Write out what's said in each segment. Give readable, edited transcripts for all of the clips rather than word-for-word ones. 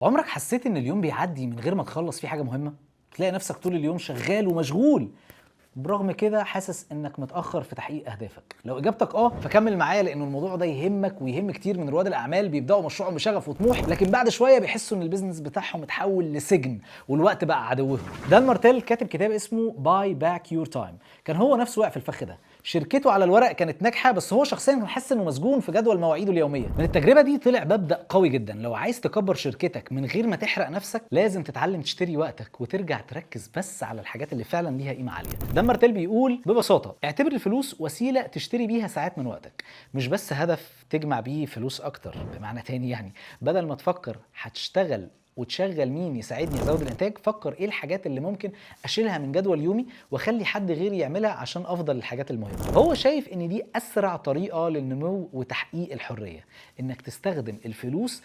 عمرك حسيت ان اليوم بيعدي من غير ما تخلص فيه حاجه مهمه؟ تلاقي نفسك طول اليوم شغال ومشغول، برغم كده حاسس انك متاخر في تحقيق اهدافك. لو اجابتك فكمل معايا، لان الموضوع ده يهمك ويهم كتير من رواد الاعمال. بيبداوا مشروعهم بشغف وطموح، لكن بعد شويه بيحسوا ان البيزنس بتاعهم اتحول لسجن والوقت بقى عدوهم. دان مارتيل كاتب كتاب اسمه باي باك يور تايم. كان هو نفسه واقع في الفخ ده. شركته على الورق كانت ناجحه، بس هو شخصيا كان حاسس انه مسجون في جدول مواعيده اليوميه. من التجربه دي طلع مبدا قوي جدا: لو عايز تكبر شركتك من غير ما تحرق نفسك، لازم تتعلم تشتري وقتك وترجع تركز بس على الحاجات اللي فعلا ليها قيمه عاليه. دان مارتيل بيقول ببساطه: اعتبر الفلوس وسيله تشتري بيها ساعات من وقتك، مش بس هدف تجمع بيه فلوس اكتر. بمعنى تاني يعني، بدل ما تفكر هتشتغل وتشغل مين يساعدني ازود الانتاج، فكر ايه الحاجات اللي ممكن اشيلها من جدول يومي واخلي حد غيري يعملها عشان افضل الحاجات المهمه. هو شايف ان دي اسرع طريقه للنمو وتحقيق الحريه، انك تستخدم الفلوس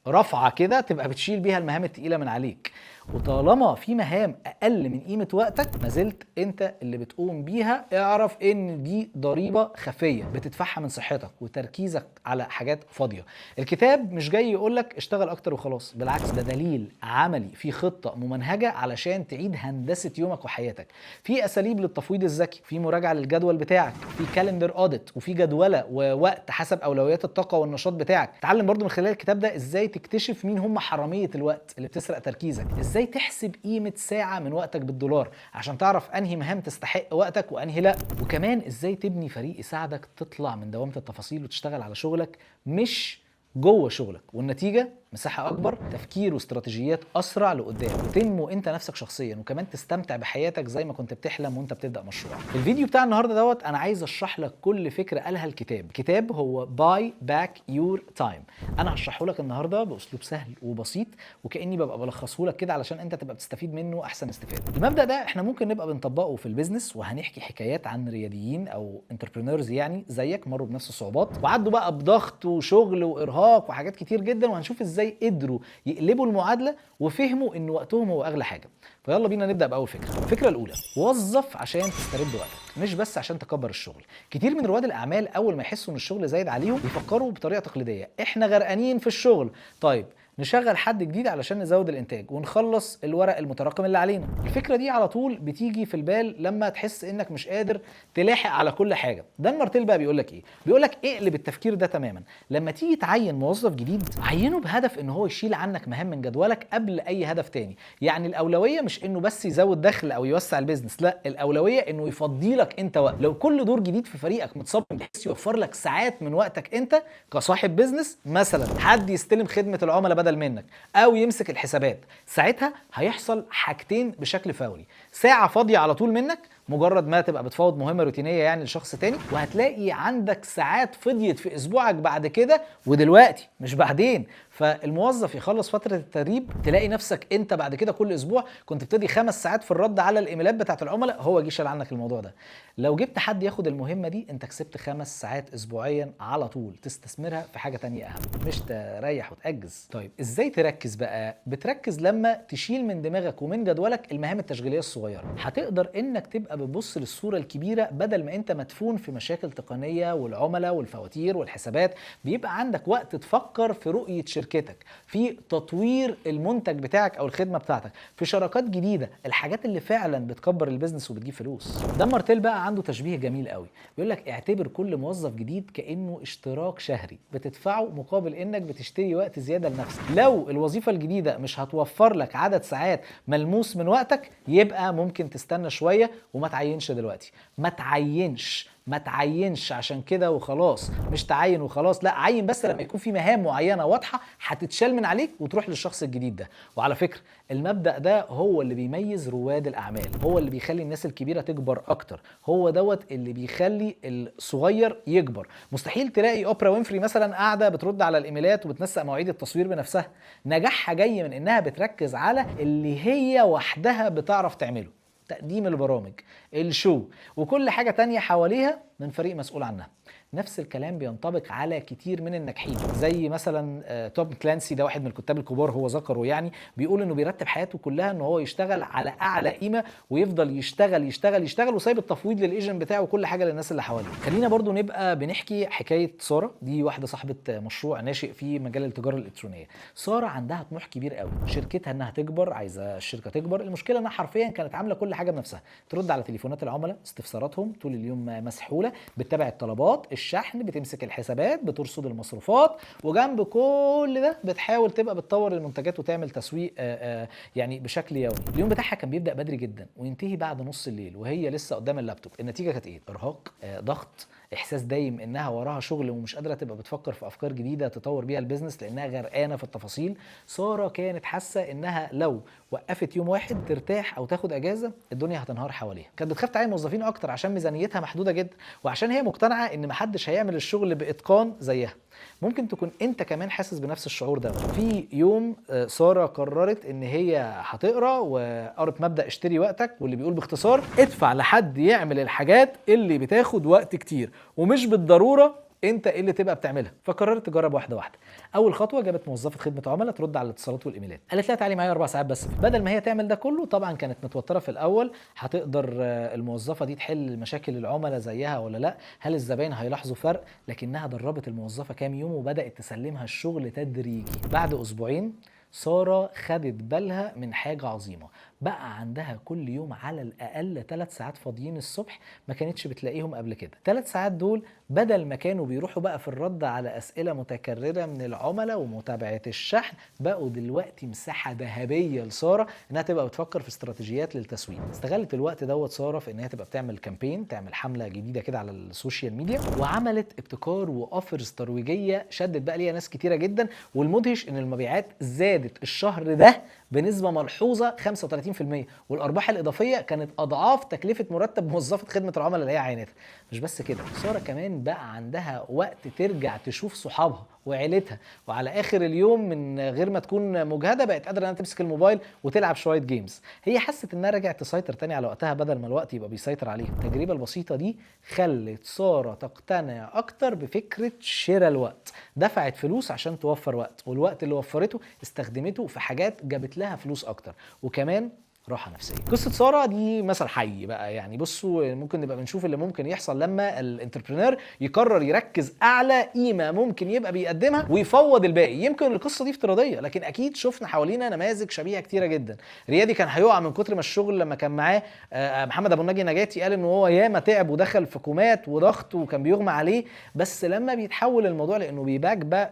كرفعه كده تبقى بتشيل بيها المهام التقيله من عليك. وطالما في مهام اقل من قيمه وقتك ما زلت انت اللي بتقوم بيها، اعرف ان دي ضريبه خفيه بتدفعها من صحتك وتركيزك على حاجات فاضيه. الكتاب مش جاي يقولك اشتغل اكتر وخلاص، بالعكس ده دليل عملي في خطه ممنهجه علشان تعيد هندسه يومك وحياتك. في اساليب للتفويض الذكي، في مراجعه للجدول بتاعك، في كالندر اوديت، وفي جدوله ووقت حسب اولويات الطاقه والنشاط بتاعك. اتعلم برضو من خلال الكتاب ده ازاي تكتشف مين هم حراميه الوقت اللي بتسرق تركيزك، ازاي تحسب قيمه ساعه من وقتك بالدولار عشان تعرف انهي مهام تستحق وقتك وانهي لا، وكمان ازاي تبني فريق يساعدك تطلع من دوامه التفاصيل وتشتغل على شغلك مش جوه شغلك. والنتيجه مساحه اكبر، تفكير واستراتيجيات اسرع لقدام، وتنمو انت نفسك شخصيا، وكمان تستمتع بحياتك زي ما كنت بتحلم وانت بتبدا مشروع. في الفيديو بتاع النهارده انا عايز اشرح لك كل فكره قالها الكتاب هو باي باك يور تايم. انا هشرحه لك النهارده باسلوب سهل وبسيط، وكاني ببقى بلخصه لك كده علشان انت تبقى بتستفيد منه احسن استفاده. المبدا ده احنا ممكن نبقى بنطبقه في البيزنس، وهنحكي حكايات عن رياديين او انتربرينورز يعني زيك مروا بنفس الصعوبات وعدوا بقى بضغط وشغل وارهاق وحاجات كتير جدا، وهنشوف ازاي قدروا يقلبوا المعادله وفهموا ان وقتهم هو اغلى حاجه. فيلا بينا نبدا باول فكره. الفكره الاولى: وظف عشان تسترد وقتك، مش بس عشان تكبر الشغل. كتير من رواد الاعمال اول ما يحسوا ان الشغل زايد عليهم بيفكروا بطريقه تقليديه: احنا غرقانين في الشغل، طيب نشغل حد جديد علشان نزود الانتاج ونخلص الورق المتراكم اللي علينا. الفكره دي على طول بتيجي في البال لما تحس انك مش قادر تلاحق على كل حاجه. دان مارتيل بقى بيقول لك ايه؟ بيقول لك اقلب التفكير ده تماما. لما تيجي تعين موظف جديد، عينه بهدف ان هو يشيل عنك مهام من جدولك قبل اي هدف تاني. يعني الاولويه مش انه بس يزود دخل او يوسع البيزنس، لا، الاولويه انه يفضي لك انت وقت. لو كل دور جديد في فريقك متصمم بحيث يوفر لك ساعات من وقتك انت كصاحب بيزنس، مثلا حد يستلم خدمه العملاء بدل منك او يمسك الحسابات، ساعتها هيحصل حاجتين بشكل فوري: ساعه فاضيه على طول منك مجرد ما تبقى بتفاوض مهمه روتينيه يعني لشخص تاني، وهتلاقي عندك ساعات فضيت في اسبوعك بعد كده ودلوقتي مش بعدين. فالموظف يخلص فتره التدريب، تلاقي نفسك انت بعد كده كل اسبوع كنت بتدي 5 ساعات في الرد على الايميلات بتاعت العملاء، هو جه شال عنك الموضوع ده. لو جبت حد ياخد المهمه دي، انت كسبت 5 ساعات اسبوعيا على طول تستثمرها في حاجه تانية اهم، مش تريح وتأجز. طيب ازاي تركز بقى؟ بتركز لما تشيل من دماغك ومن جدولك المهام التشغيليه الصغيره. هتقدر انك تبقى بتبص للصوره الكبيره بدل ما انت مدفون في مشاكل تقنيه والعملاء والفواتير والحسابات. بيبقى عندك وقت تفكر في رؤيه شركتك، في تطوير المنتج بتاعك او الخدمه بتاعتك، في شراكات جديده، الحاجات اللي فعلا بتكبر البيزنس وبتجيب فلوس. دان مارتيل بقى عنده تشبيه جميل قوي، بيقول لك اعتبر كل موظف جديد كانه اشتراك شهري بتدفعه مقابل انك بتشتري وقت زياده لنفسك. لو الوظيفه الجديده مش هتوفر لك عدد ساعات ملموس من وقتك، يبقى ممكن تستنى شويه وما تعينش دلوقتي. ما تعينش عشان كده وخلاص، مش تعين وخلاص، لا، عين بس لما يكون في مهام معينه واضحه هتتشال من عليك وتروح للشخص الجديد ده. وعلى فكره المبدأ ده هو اللي بيميز رواد الاعمال، هو اللي بيخلي الناس الكبيره تكبر اكتر، هو دوت اللي بيخلي الصغير يكبر. مستحيل تلاقي اوبرا وينفري مثلا قاعده بترد على الايميلات وبتنسق مواعيد التصوير بنفسها. نجاحها جاي من انها بتركز على اللي هي وحدها بتعرف تعمله: تقديم البرامج، الشو، وكل حاجة تانية حواليها من فريق مسؤول عنها. نفس الكلام بينطبق على كتير من الناجحين، زي مثلا توم كلانسي، ده واحد من الكتاب الكبار، هو ذكره يعني، بيقول انه بيرتب حياته كلها ان هو يشتغل على اعلى قيمه، ويفضل يشتغل يشتغل يشتغل، وسايب التفويض للايجنت بتاعه وكل حاجه للناس اللي حواليه. خلينا برضو نبقى بنحكي حكايه ساره، دي واحده صاحبه مشروع ناشئ في مجال التجاره الالكترونيه. ساره عندها طموح كبير قوي، شركتها انها تكبر، عايزه الشركه تكبر. المشكله انها حرفيا كانت عامله كل حاجه بنفسها، ترد على تليفونات العملاء، استفساراتهم، طول اليوم مسحوله، بتتابع الطلبات، الشحن، بتمسك الحسابات، بترصد المصروفات، وجنب كل ده بتحاول تبقى بتطور المنتجات وتعمل تسويق يعني بشكل يومي. اليوم بتاعها كان بيبدا بدري جدا وينتهي بعد نص الليل وهي لسه قدام اللابتوب. النتيجه كانت ايه؟ ارهاق، ضغط، احساس دايم انها وراها شغل ومش قادره تبقى بتفكر في افكار جديده تطور بيها البيزنس لانها غرقانه في التفاصيل. ساره كانت حاسه انها لو وقفت يوم واحد ترتاح او تاخد اجازه الدنيا هتنهار حواليها. كانت بتخاف تعين موظفين اكتر عشان ميزانيتها محدوده جدا، وعشان هي مقتنعه ان محدش هيعمل الشغل باتقان زيها. ممكن تكون انت كمان حاسس بنفس الشعور ده. في يوم ساره قررت ان هي هتقرا، وقرت مبدا اشتري وقتك، واللي بيقول باختصار ادفع لحد يعمل الحاجات اللي بتاخد وقت كتير ومش بالضروره انت اللي تبقى بتعملها. فقررت تجرب واحده واحده. اول خطوه جابت موظفه خدمه عملاء ترد على الاتصالات والايميلات، قالت لها تعالي معايا 4 ساعات بس. بدل ما هي تعمل ده كله، طبعا كانت متوتره في الاول، هتقدر الموظفه دي تحل مشاكل العملاء زيها ولا لا، هل الزباين هيلاحظوا فرق؟ لكنها دربت الموظفه كام يوم وبدات تسلمها الشغل تدريجي. بعد اسبوعين ساره خدت بالها من حاجه عظيمه، بقى عندها كل يوم على الاقل 3 ساعات فاضيين الصبح ما كانتش بتلاقيهم قبل كده. 3 ساعات دول بدل ما كانوا بيروحوا بقى في الرد على اسئله متكرره من العملاء ومتابعه الشحن، بقوا دلوقتي مساحه ذهبيه لساره انها تبقى بتفكر في استراتيجيات للتسويق. استغلت الوقت دوت ساره في انها تبقى بتعمل كامبين، تعمل حمله جديده كده على السوشيال ميديا، وعملت ابتكار واوفرز ترويجيه شدت بقى ليها ناس كتيره جدا. والمدهش ان المبيعات زادت الشهر ده بنسبه ملحوظه 35%، والارباح الاضافيه كانت اضعاف تكلفه مرتب موظفه خدمه العملاء اللي هي عينتها. مش بس كده، ساره كمان بقى عندها وقت ترجع تشوف صحابها وعيلتها، وعلى اخر اليوم من غير ما تكون مجهده بقت قادره انها تمسك الموبايل وتلعب شويه جيمز. هي حست انها رجعت تسيطر تاني على وقتها بدل ما الوقت يبقى بيسيطر عليها. التجربه البسيطه دي خلت ساره تقتنع اكتر بفكره شراء الوقت، دفعت فلوس عشان توفر وقت، والوقت اللي وفرته استخدمته في حاجات جابت لها فلوس اكتر، وكمان راحه نفسيه. قصه ساره دي مثل حي بقى، يعني بصوا ممكن نبقى بنشوف اللي ممكن يحصل لما الانتربرينور يقرر يركز اعلى قيمه ممكن يبقى بيقدمها ويفوض الباقي. يمكن القصه دي افتراضيه، لكن اكيد شفنا حوالينا نماذج شبيهه كتيره جدا. ريادي كان هيقع من كتر ما الشغل لما كان معاه محمد ابو النجي نجاتي، قال ان هو ياما تعب ودخل في كومات وضغط وكان بيغمى عليه، بس لما بيتحول الموضوع لانه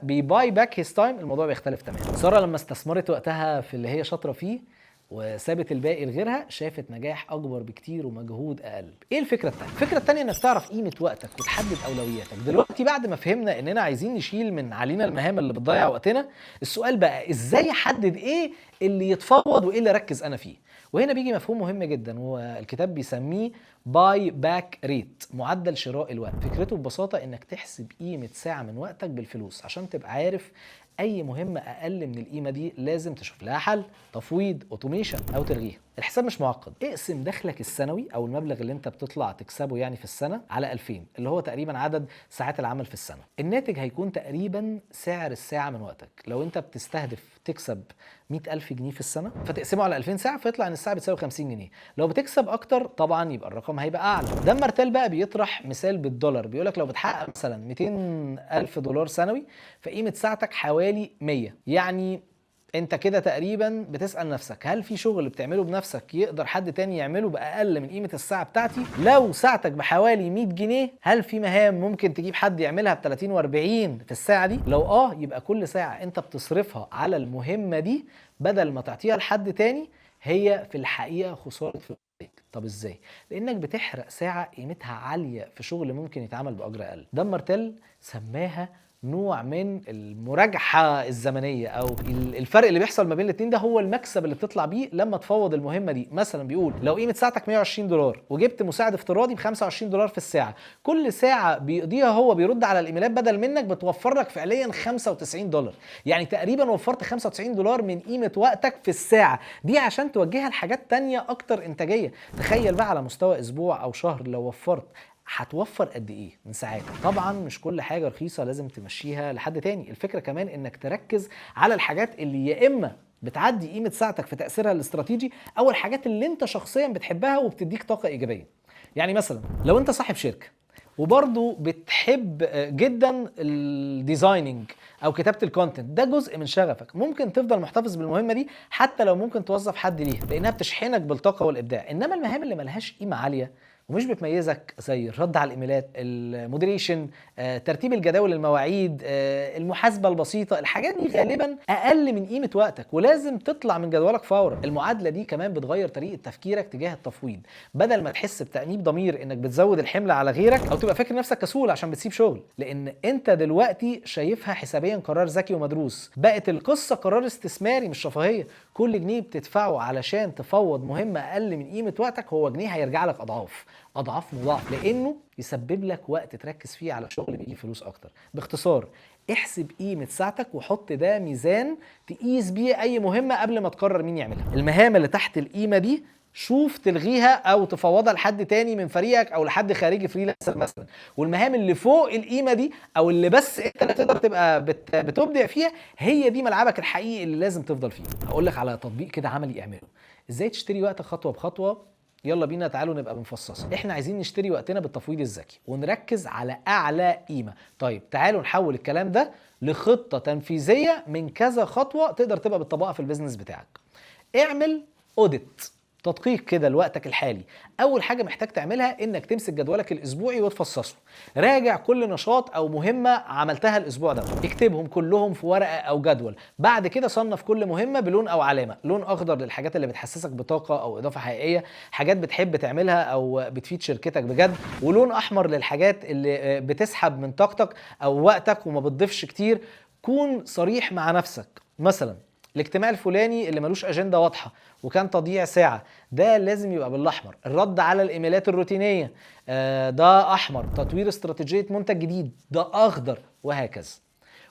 بيباي باك هيز تايم الموضوع بيختلف تماما. ساره لما استثمرت وقتها في اللي هي شاطره فيه وسابت الباقي لغيرها، شافت نجاح اكبر بكتير ومجهود اقل. ايه الفكره الثانيه؟ الفكره الثانيه انك تعرف قيمه وقتك وتحدد اولوياتك. دلوقتي بعد ما فهمنا اننا عايزين نشيل من علينا المهام اللي بتضيع وقتنا، السؤال بقى ازاي احدد ايه اللي يتفوض وايه اللي اركز انا فيه. وهنا بيجي مفهوم مهم جدا، والكتاب بيسميه باي باك ريت، معدل شراء الوقت. فكرته ببساطه انك تحسب قيمه ساعه من وقتك بالفلوس عشان تبقى عارف اي مهمه اقل من القيمه دي لازم تشوف لها حل، تفويض، اوتوميشن، او تلغيها. الحساب مش معقد. اقسم دخلك السنوي او المبلغ اللي انت بتطلع تكسبه يعني في السنه على 2000، اللي هو تقريبا عدد ساعات العمل في السنه. الناتج هيكون تقريبا سعر الساعه من وقتك. لو انت بتستهدف تكسب 100,000 جنيه في السنه فتقسمه على 2000 ساعه فيطلع ان الساعه بتساوي 50 جنيه. لو بتكسب اكتر طبعا يبقى الرقم هيبقى اعلى. دان مارتيل بقى بيطرح مثال بالدولار، بيقولك لو بتحقق مثلا 200,000 دولار سنوي فقيمه ساعتك حوالي 100. يعني انت كده تقريبا بتسأل نفسك هل في شغل بتعمله بنفسك يقدر حد تاني يعمله بأقل من قيمة الساعة بتاعتي؟ لو ساعتك بحوالي 100 جنيه هل في مهام ممكن تجيب حد يعملها ب 30 و40 في الساعة دي؟ لو يبقى كل ساعة انت بتصرفها على المهمة دي بدل ما تعطيها لحد تاني هي في الحقيقة خسارة فلوس. طب ازاي؟ لانك بتحرق ساعة قيمتها عالية في شغل ممكن يتعمل بأجر اقل. دان مارتيل سماها نوع من المراجحة الزمنية، او الفرق اللي بيحصل ما بين الاتنين ده هو المكسب اللي بتطلع بيه لما تفوض المهمة دي. مثلا بيقول لو قيمة ساعتك 120 دولار وجبت مساعد افتراضي ب 25 دولار في الساعة، كل ساعة بيقضيها هو بيرد على الايميلات بدل منك بتوفر لك فعليا 95 دولار. يعني تقريبا وفرت 95 دولار من قيمة وقتك في الساعة دي عشان توجهها لحاجات تانية اكتر انتاجية. تخيل بقى على مستوى اسبوع او شهر لو وفرت هتوفر قد ايه من ساعات. طبعا مش كل حاجه رخيصه لازم تمشيها لحد تاني، الفكره كمان انك تركز على الحاجات اللي يا اما بتعدي قيمه ساعتك في تاثيرها الاستراتيجي، او الحاجات اللي انت شخصيا بتحبها وبتديك طاقه ايجابيه. يعني مثلا لو انت صاحب شركه وبرضه بتحب جدا الديزايننج او كتابه الكونتنت، ده جزء من شغفك، ممكن تفضل محتفظ بالمهمه دي حتى لو ممكن توظف حد ليها، لانها بتشحنك بالطاقه والابداع. انما المهام اللي ملهاش قيمه عاليه ومش بتميزك، زي الرد على الايميلات، المودريشن، ترتيب الجداول، المواعيد، المحاسبه البسيطه، الحاجات دي غالبا اقل من قيمه وقتك ولازم تطلع من جدولك فورا. المعادله دي كمان بتغير طريقه تفكيرك تجاه التفويض، بدل ما تحس بتأنيب ضمير انك بتزود الحمل على غيرك او تبقى فاكر نفسك كسول عشان بتسيب شغل، لان انت دلوقتي شايفها حسابيا قرار ذكي ومدروس. بقت القصه قرار استثماري مش رفاهيه، كل جنيه بتدفعه علشان تفوض مهمه اقل من قيمه وقتك هو جنيه هيرجع لك اضعاف مضاعف، لانه يسبب لك وقت تركز فيه على شغل بيجي فلوس اكتر. باختصار، احسب قيمه ساعتك وحط ده ميزان تقيس بيه اي مهمه قبل ما تقرر مين يعملها. المهام اللي تحت القيمه دي شوف تلغيها او تفوضها لحد تاني من فريقك او لحد خارجي فريلانسر مثلا. والمهام اللي فوق القيمه دي او اللي بس انت اللي تقدر تبقى بتبدع فيها، هي دي ملعبك الحقيقي اللي لازم تفضل فيه. هقول لك على تطبيق كده عملي اعمله ازاي تشتري وقتك خطوه بخطوه. يلا بينا تعالوا نبقى بنفصصها. احنا عايزين نشتري وقتنا بالتفويض الذكي ونركز على اعلى قيمه. طيب تعالوا نحول الكلام ده لخطه تنفيذيه من كذا خطوه تقدر تبقى بتطبقها في البيزنس بتاعك. اعمل اوديت، تدقيق كده لوقتك الحالي. اول حاجه محتاج تعملها انك تمسك جدولك الاسبوعي وتفصصه. راجع كل نشاط او مهمه عملتها الاسبوع ده، اكتبهم كلهم في ورقه او جدول. بعد كده صنف كل مهمه بلون او علامه، لون اخضر للحاجات اللي بتحسسك بطاقه او اضافه حقيقيه، حاجات بتحب تعملها او بتفيد شركتك بجد، ولون احمر للحاجات اللي بتسحب من طاقتك او وقتك وما بتضيفش كتير. كون صريح مع نفسك، مثلا الاجتماع الفلاني اللي ملوش اجنده واضحه وكان تضييع ساعه، ده لازم يبقى بالاحمر. الرد على الايميلات الروتينيه ده احمر. تطوير استراتيجيه منتج جديد ده اخضر، وهكذا.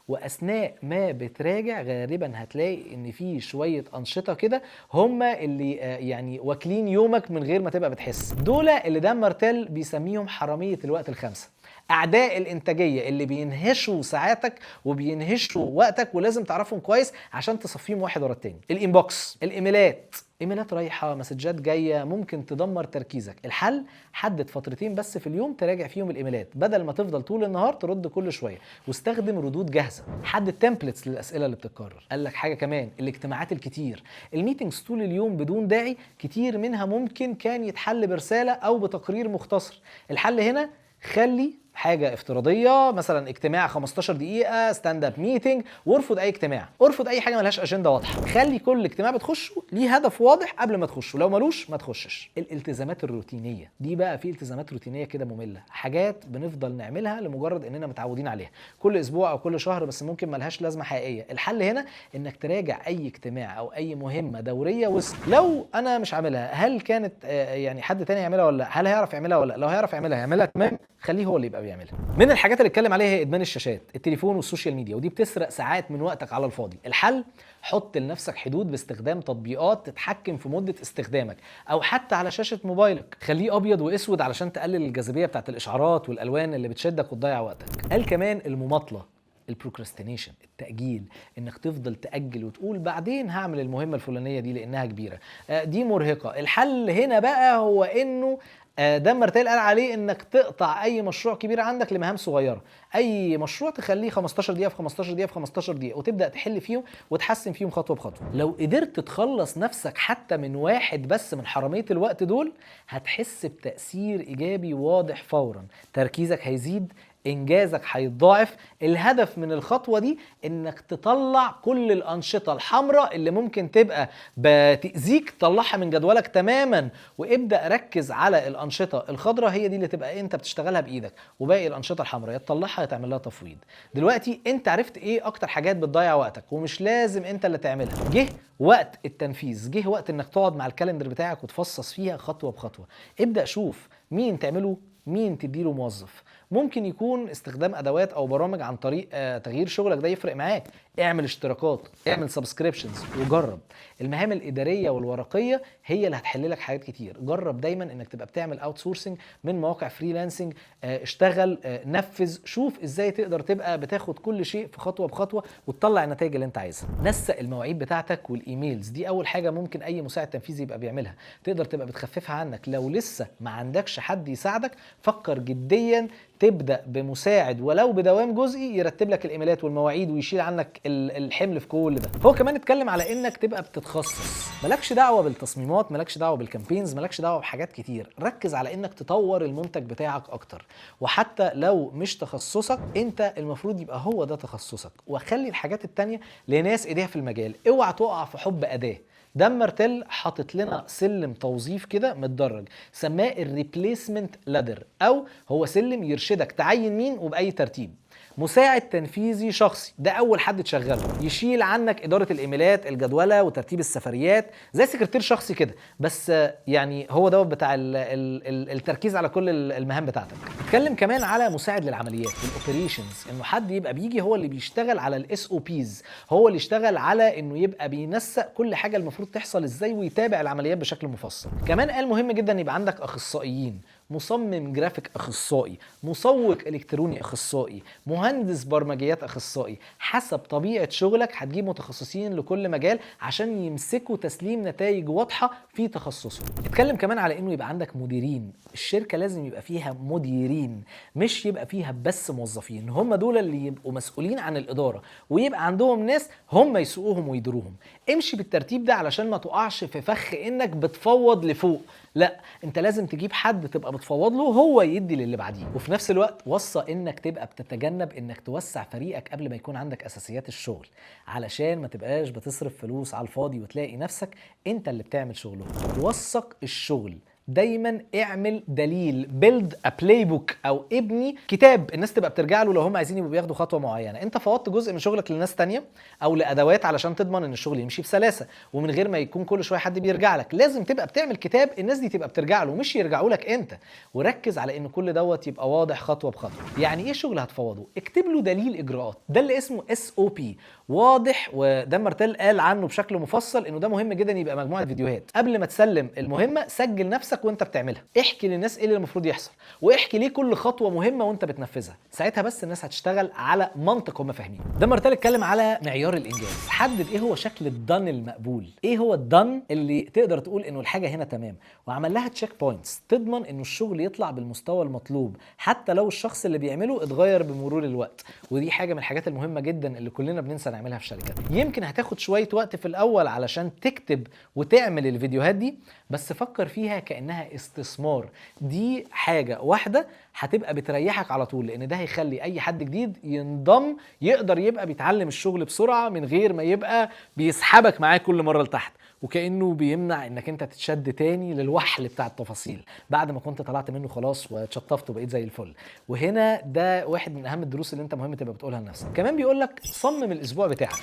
واثناء ما بتراجع غالبا هتلاقي ان في شويه انشطه كده هم اللي يعني واكلين يومك من غير ما تبقى بتحس. دول اللي دان مارتيل بيسميهم حراميه الوقت الخمسه، اعداء الانتاجيه اللي بينهشوا ساعاتك وبينهشوا وقتك، ولازم تعرفهم كويس عشان تصفيهم واحد ورا التاني. الانبوكس، ايميلات رايحه، مسجات جايه، ممكن تدمر تركيزك. الحل، حدد فترتين بس في اليوم تراجع فيهم الايميلات بدل ما تفضل طول النهار ترد كل شويه، واستخدم ردود جاهزه. حدد تمبلتس للاسئله اللي بتتكرر. قال لك حاجه كمان، الاجتماعات الكتير، الميتنجز طول اليوم بدون داعي، كتير منها ممكن كان يتحل برساله او بتقرير مختصر. الحل هنا، خلي حاجه افتراضيه، مثلا اجتماع 15 دقيقه، ستاند اب ميتنج، وارفض اي اجتماع، ارفض اي حاجه ملهاش اجنده واضحه. خلي كل اجتماع بتخشه ليه هدف واضح قبل ما تخشه، لو ملوش ما تخشش. الالتزامات الروتينيه دي بقى، في التزامات روتينيه كده ممله، حاجات بنفضل نعملها لمجرد اننا متعودين عليها كل اسبوع او كل شهر، بس ممكن ملهاش لازمه حقيقيه. الحل هنا انك تراجع اي اجتماع او اي مهمه دوريه لو انا مش عاملها، هل كانت يعني حد تاني يعملها ولا لا؟ هل هيعرف يعملها ولا لا؟ لو هيعرف يعملها تمام، خليه هو اللي يبقى بيعملها. من الحاجات اللي اتكلم عليها هي ادمان الشاشات، التليفون والسوشيال ميديا، ودي بتسرق ساعات من وقتك على الفاضي. الحل، حط لنفسك حدود باستخدام تطبيقات تتحكم في مده استخدامك، او حتى على شاشه موبايلك خليه ابيض واسود علشان تقلل الجاذبيه بتاعت الاشعارات والالوان اللي بتشدك وتضيع وقتك. قال كمان المماطله، البروكراستينيشن، التأجيل، انك تفضل تأجل وتقول بعدين هعمل المهمة الفلانية دي لانها كبيرة، دي مرهقة. الحل هنا بقى هو انه دان مارتيل قال عليه انك تقطع اي مشروع كبير عندك لمهام صغيره. اي مشروع تخليه 15 دقيقه في 15 دقيقه في 15 دقيقه، وتبدا تحل فيهم وتحسن فيهم خطوه بخطوه. لو قدرت تخلص نفسك حتى من واحد بس من حراميه الوقت دول، هتحس بتاثير ايجابي واضح فورا. تركيزك هيزيد، انجازك هيتضاعف. الهدف من الخطوه دي انك تطلع كل الانشطه الحمراء اللي ممكن تبقى بتاذيك، طلعها من جدولك تماما، وابدا ركز على الانشطه الخضراء، هي دي اللي تبقى انت بتشتغلها بايدك، وباقي الانشطه الحمراء يا تطلعها يا تعمل لها تفويض. دلوقتي انت عرفت ايه اكتر حاجات بتضيع وقتك ومش لازم انت اللي تعملها. جه وقت التنفيذ، جه وقت انك تقعد مع الكالندر بتاعك وتفصص فيها خطوه بخطوه. ابدا شوف مين تعمله مين تديله موظف. ممكن يكون استخدام ادوات او برامج عن طريق تغيير شغلك ده يفرق معاك. اعمل اشتراكات، اعمل سبسكريبشنز، وجرب. المهام الاداريه والورقيه هي اللي هتحل لك حاجات كتير. جرب دايما انك تبقى بتعمل اوت سورسنج من مواقع فريلانسنج. اشتغل، نفذ، شوف ازاي تقدر تبقى بتاخد كل شيء في خطوه بخطوه وتطلع النتائج اللي انت عايزها. نسق المواعيد بتاعتك والايميلز، دي اول حاجه ممكن اي مساعد تنفيذي يبقى بيعملها، تقدر تبقى بتخففها عنك. لو لسه ما عندكش حد يساعدك، فكر جديا تبدا بمساعد ولو بدوام جزئي يرتب لك الايميلات والمواعيد ويشيل عنك الحمل في كل ده. هو كمان اتكلم على انك تبقى بتتخصص، مالكش دعوه بالتصميمات، مالكش دعوه بالكامبينز، مالكش دعوه بحاجات كتير. ركز على انك تطور المنتج بتاعك اكتر، وحتى لو مش تخصصك انت المفروض يبقى هو ده تخصصك، وخلي الحاجات التانية لناس ايديها في المجال. اوعى تقع في حب اداه. دان مارتيل حاطط لنا سلم توظيف كده متدرج، سماه الريبليسمنت لادر، او هو سلم يرشدك تعين مين وباي ترتيب. مساعد تنفيذي شخصي ده اول حد تشغله، يشيل عنك اداره الايميلات، الجدوله، وترتيب السفريات، زي سكرتير شخصي كده، بس يعني هو دوت بتاع التركيز على كل المهام بتاعتك. اتكلم كمان على مساعد للعمليات والاوبريشنز، انه حد يبقى بيجي هو اللي بيشتغل على الاس او بيز، هو اللي يشتغل على انه يبقى بينسق كل حاجه المفروض تحصل ازاي ويتابع العمليات بشكل مفصل. كمان قال مهم جدا يبقى عندك اخصائيين، مصمم جرافيك اخصائي، مسوق الكتروني اخصائي، مهندس برمجيات اخصائي. حسب طبيعه شغلك هتجيب متخصصين لكل مجال عشان يمسكوا تسليم نتائج واضحه في تخصصهم. اتكلم كمان على انه يبقى عندك مديرين. الشركه لازم يبقى فيها مديرين، مش يبقى فيها بس موظفين. هم دول اللي يبقوا مسؤولين عن الاداره، ويبقى عندهم ناس هم يسوقوهم ويديروهم. امشي بالترتيب ده علشان ما تقعش في فخ انك بتفوض لفوق. لا، انت لازم تجيب حد تبقى بتفوض له هو يدي للي بعديه. وفي نفس الوقت وصى انك تبقى بتتجنب انك توسع فريقك قبل ما يكون عندك اساسيات الشغل، علشان ما تبقاش بتصرف فلوس على الفاضي وتلاقي نفسك انت اللي بتعمل شغلهم. وثق الشغل. دايما اعمل دليل، بيلد ا بلاي بوك، او ابني كتاب الناس تبقى بترجع له لو هم عايزين يبقوا بياخدوا خطوه معينه. انت فوضت جزء من شغلك لناس تانية او لادوات علشان تضمن ان الشغل يمشي بسلاسه ومن غير ما يكون كل شويه حد بيرجع لك. لازم تبقى بتعمل كتاب الناس دي تبقى بترجع له، مش يرجعوا لك انت. وركز على ان كل دوت يبقى واضح خطوه بخطوه. يعني ايه شغل هتفوضه؟ اكتب له دليل اجراءات، ده اللي اسمه اس او بي، واضح. ودان مارتيل قال عنه بشكل مفصل انه ده مهم جدا يبقى مجموعه فيديوهات. قبل ما تسلم المهمه سجل نفسك وانت بتعملها، احكي للناس ايه اللي المفروض يحصل، واحكي ليه كل خطوه مهمه وانت بتنفذها. ساعتها بس الناس هتشتغل على منطق هم فاهمينه. دان مارتيل اتكلم على معيار الانجاز. حدد ايه هو شكل الدن المقبول، ايه هو الدن اللي تقدر تقول انه الحاجه هنا تمام، وعمل لها تشيك بوينتس تضمن انه الشغل يطلع بالمستوى المطلوب حتى لو الشخص اللي بيعمله اتغير بمرور الوقت. ودي حاجه من الحاجات المهمه جدا اللي كلنا بننسى نعملها في الشركات. يمكن هتاخد شويه وقت في الاول علشان تكتب وتعمل الفيديوهات دي، بس فكر فيها كانها استثمار. دي حاجه واحده هتبقى بتريحك على طول، لان ده هيخلي اي حد جديد ينضم يقدر يبقى بيتعلم الشغل بسرعه من غير ما يبقى بيسحبك معاه كل مره لتحت، وكأنه بيمنع انك انت تتشد تاني للوحل بتاع التفاصيل بعد ما كنت طلعت منه خلاص واتشطفت وبقيت زي الفل. وهنا ده واحد من اهم الدروس اللي انت مهم تبقى بتقولها لنفسك. كمان بيقول لك صمم الاسبوع بتاعك،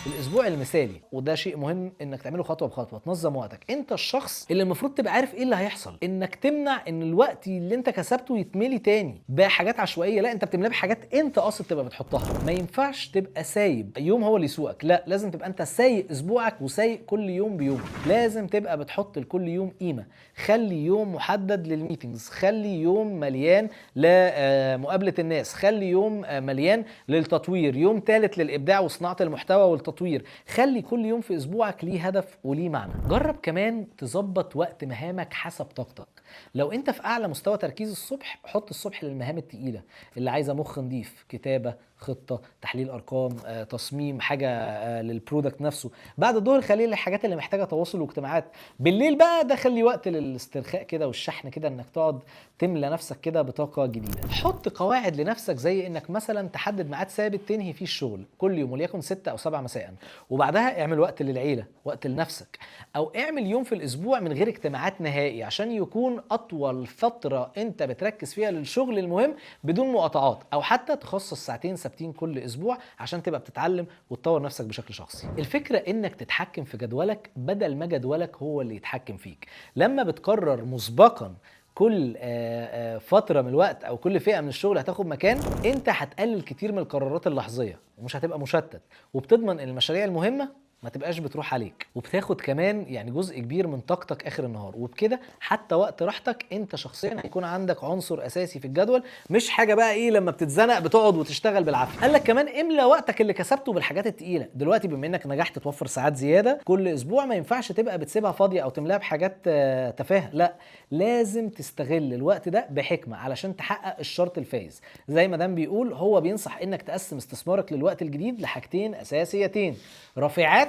الاسبوع المثالي، وده شيء مهم انك تعمله خطوه بخطوه. تنظم وقتك، انت الشخص اللي المفروض تبقى عارف ايه اللي هيحصل، انك تمنع ان الوقت اللي انت كسبته يتملي تاني بحاجات عشوائيه. لا، انت بتملاه بحاجات انت اصلا تبقى بتحطها. ما ينفعش تبقى سايب يوم هو اللي يسوقك، لا، لازم تبقى انت سايق اسبوعك وسايق كل يوم بيوم. لازم تبقى بتحط لكل يوم قيمه. خلي يوم محدد للميتنجز، خلي يوم مليان لمقابله الناس، خلي يوم مليان للتطوير، يوم ثالث للابداع وصناعه المحتوى والتطوير. خلي كل يوم في اسبوعك ليه هدف وليه معنى. جرب كمان تظبط وقت مهامك حسب طاقتك. لو انت في اعلى مستوى تركيز الصبح، حط الصبح للمهام التقيله اللي عايزه مخ نضيف، كتابه، خطه، تحليل ارقام، تصميم حاجه للبرودكت نفسه. بعد الظهر خلي الحاجات اللي محتاجه تواصل واجتماعات. بالليل بقى ده خلي وقت للاسترخاء كده والشحن كده، انك تقعد تملى نفسك كده بطاقه جديده. حط قواعد لنفسك زي انك مثلا تحدد ميعاد ثابت تنهي فيه الشغل كل يوم، وليكن 6 أو 7 مساء، وبعدها اعمل وقت للعيله، وقت لنفسك. او اعمل يوم في الاسبوع من غير اجتماعات نهائي عشان يكون اطول فتره انت بتركز فيها للشغل المهم بدون مقاطعات، او حتى تخصص ساعتين ثابتين كل اسبوع عشان تبقى بتتعلم وتطور نفسك بشكل شخصي. الفكره انك تتحكم في جدولك بدل ما جدولك هو اللي يتحكم فيك. لما بتقرر مسبقا كل فتره من الوقت او كل فئه من الشغل هتاخد مكان، انت هتقلل كتير من القرارات اللحظيه ومش هتبقى مشتت، وبتضمن ان المشاريع المهمه ما تبقاش بتروح عليك، وبتاخد كمان يعني جزء كبير من طاقتك اخر النهار. وبكده حتى وقت راحتك انت شخصيا هيكون عندك عنصر اساسي في الجدول، مش حاجه بقى ايه لما بتتزنق بتقعد وتشتغل بالعافيه. قال لك كمان املى وقتك اللي كسبته بالحاجات التقيله. دلوقتي بما انك نجحت توفر ساعات زياده كل اسبوع، ما ينفعش تبقى بتسيبها فاضيه او تملاها بحاجات تفاهه، لا، لازم تستغل الوقت ده بحكمه علشان تحقق الشرط الفايز. زي ما دام بيقول، هو بينصح انك تقسم استثمارك للوقت الجديد لحاجتين اساسيتين: رافعات،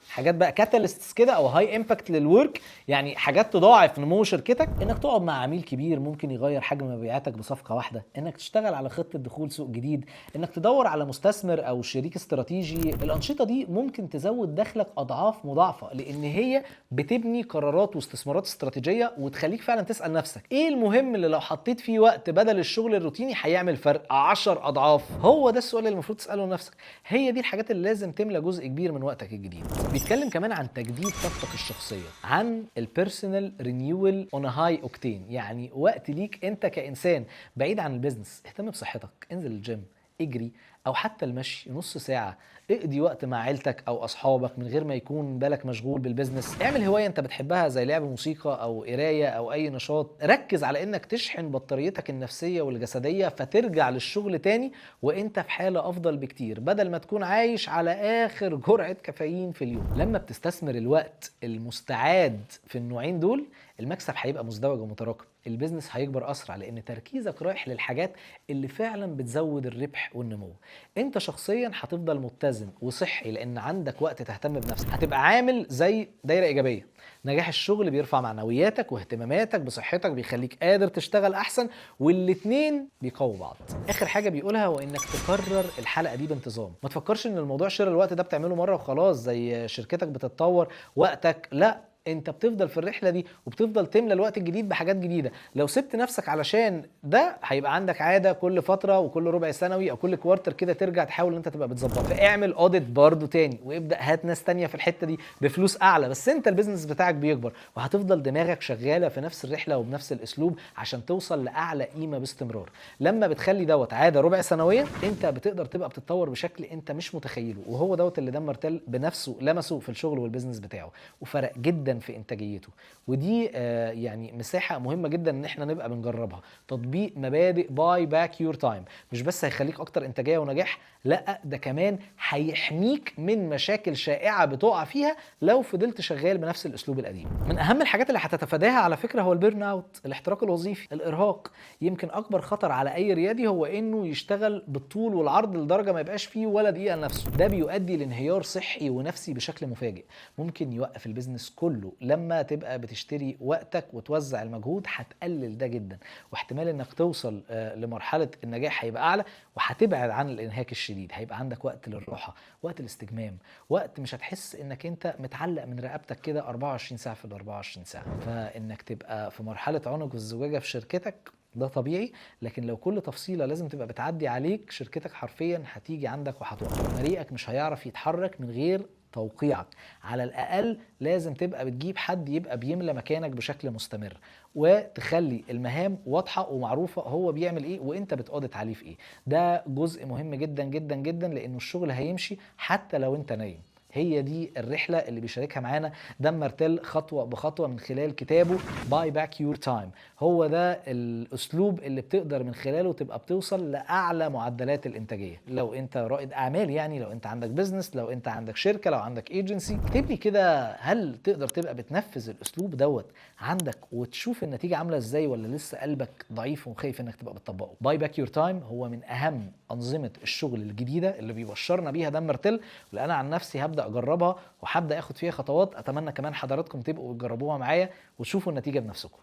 حاجات بقى كاتاليستس كده او هاي امباكت للورك، يعني حاجات تضاعف نمو شركتك، انك تقعد مع عميل كبير ممكن يغير حجم مبيعاتك بصفقه واحده، انك تشتغل على خطه دخول سوق جديد، انك تدور على مستثمر او شريك استراتيجي. الانشطه دي ممكن تزود دخلك اضعاف مضاعفه، لان هي بتبني قرارات واستثمارات استراتيجيه وتخليك فعلا تسال نفسك ايه المهم اللي لو حطيت فيه وقت بدل الشغل الروتيني هيعمل فرق 10 اضعاف. هو ده السؤال اللي المفروض تساله لنفسك. هي دي الحاجات اللي لازم تملى جزء كبير من وقتك الجديد. بيتكلم كمان عن تجديد طاقتك الشخصيه، عن البيرسونال رينيوال اون هاي اوكتين، يعني وقت ليك انت كانسان بعيد عن البيزنس. اهتم بصحتك، انزل الجيم، اجري، او حتى المشي نص ساعه، اقضي وقت مع عيلتك او اصحابك من غير ما يكون بالك مشغول بالبيزنس. اعمل هوايه انت بتحبها زي لعب موسيقى او قرايه او اي نشاط. ركز على انك تشحن بطاريتك النفسيه والجسديه فترجع للشغل تاني وانت في حاله افضل بكتير، بدل ما تكون عايش على اخر جرعه كافيين في اليوم. لما بتستثمر الوقت المستعاد في النوعين دول، المكسب هيبقى مزدوج ومتراكم، البيزنس هيكبر اسرع لان تركيزك رايح للحاجات اللي فعلا بتزود الربح والنمو. انت شخصيا هتفضل متزن وصحي لان عندك وقت تهتم بنفسك، هتبقى عامل زي دايره ايجابيه. نجاح الشغل بيرفع معنوياتك واهتماماتك بصحتك، بيخليك قادر تشتغل احسن، والاتنين بيقووا بعض. اخر حاجه بيقولها هو انك تكرر الحلقه دي بانتظام. ما تفكرش ان الموضوع شراء الوقت ده بتعمله مره وخلاص زي شركتك بتتطور وقتك، لا، انت بتفضل في الرحله دي وبتفضل تملى الوقت الجديد بحاجات جديده. لو سبت نفسك علشان ده هيبقى عندك عاده كل فتره وكل ربع سنوي او كل كوارتر كده ترجع تحاول ان انت تبقى بتظبط. فاعمل اوديت برضو تاني وابدا هات ناس تانيه في الحته دي بفلوس اعلى، بس انت البيزنس بتاعك بيكبر وهتفضل دماغك شغاله في نفس الرحله وبنفس الاسلوب عشان توصل لاعلى قيمه باستمرار. لما بتخلي دوت عاده ربع سنويه انت بتقدر تبقى بتتطور بشكل انت مش متخيله، وهو دوت اللي دان مارتيل بنفسه لمسه في الشغل والبيزنس بتاعه وفرق جدا في انتاجيته. ودي يعني مساحه مهمه جدا ان احنا نبقى بنجربها. تطبيق مبادئ باي باك يور تايم مش بس هيخليك اكتر انتاجيه ونجاح، لا، ده كمان هيحميك من مشاكل شائعه بتقع فيها لو فضلت شغال بنفس الاسلوب القديم. من اهم الحاجات اللي هتتفاداها على فكره هو البيرن اوت، الاحتراق الوظيفي، الارهاق. يمكن اكبر خطر على اي ريادي هو انه يشتغل بالطول والعرض لدرجه ما يبقاش فيه ولا دقيقه لنفسه. ده بيؤدي لانهيار صحي ونفسي بشكل مفاجئ، ممكن يوقف البيزنس كله. لما تبقى بتشتري وقتك وتوزع المجهود هتقلل ده جدا، واحتمال انك توصل لمرحله النجاح هيبقى اعلى، وهتبعد عن الانهاك الشديد. هيبقى عندك وقت للراحه، وقت الاستجمام، وقت مش هتحس انك انت متعلق من رقبتك كده 24 ساعه في ال 24 ساعه. فانك تبقى في مرحله عنق الزجاجه في شركتك ده طبيعي، لكن لو كل تفصيله لازم تبقى بتعدي عليك، شركتك حرفيا هتيجي عندك وهتوقف. فريقك مش هيعرف يتحرك من غير توقيعك. على الأقل لازم تبقى بتجيب حد يبقى بيملى مكانك بشكل مستمر، وتخلي المهام واضحة ومعروفة هو بيعمل ايه وانت بتقودت عليه في ايه. ده جزء مهم جدا جدا جدا، لانه الشغل هيمشي حتى لو انت نايم. هي دي الرحلة اللي بيشاركها معانا دان مارتيل خطوة بخطوة من خلال كتابه باي باك يور تايم. هو ده الأسلوب اللي بتقدر من خلاله تبقى بتوصل لأعلى معدلات الإنتاجية. لو أنت رائد أعمال، يعني لو أنت عندك بيزنس، لو أنت عندك شركة، لو عندك ايجنسي، اكتب لي كده هل تقدر تبقى بتنفذ الأسلوب دوت عندك وتشوف النتيجة عاملة إزاي، ولا لسه قلبك ضعيف وخايف إنك تبقى بتطبقه. باي باك يور تايم هو من أهم أنظمة الشغل الجديدة اللي بيبشرنا بيها دان مارتيل، واللي أنا عن نفسي هبدأ اجربها وهبدا اخد فيها خطوات. اتمنى كمان حضراتكم تبقوا تجربوها معايا وتشوفوا النتيجه بنفسكم.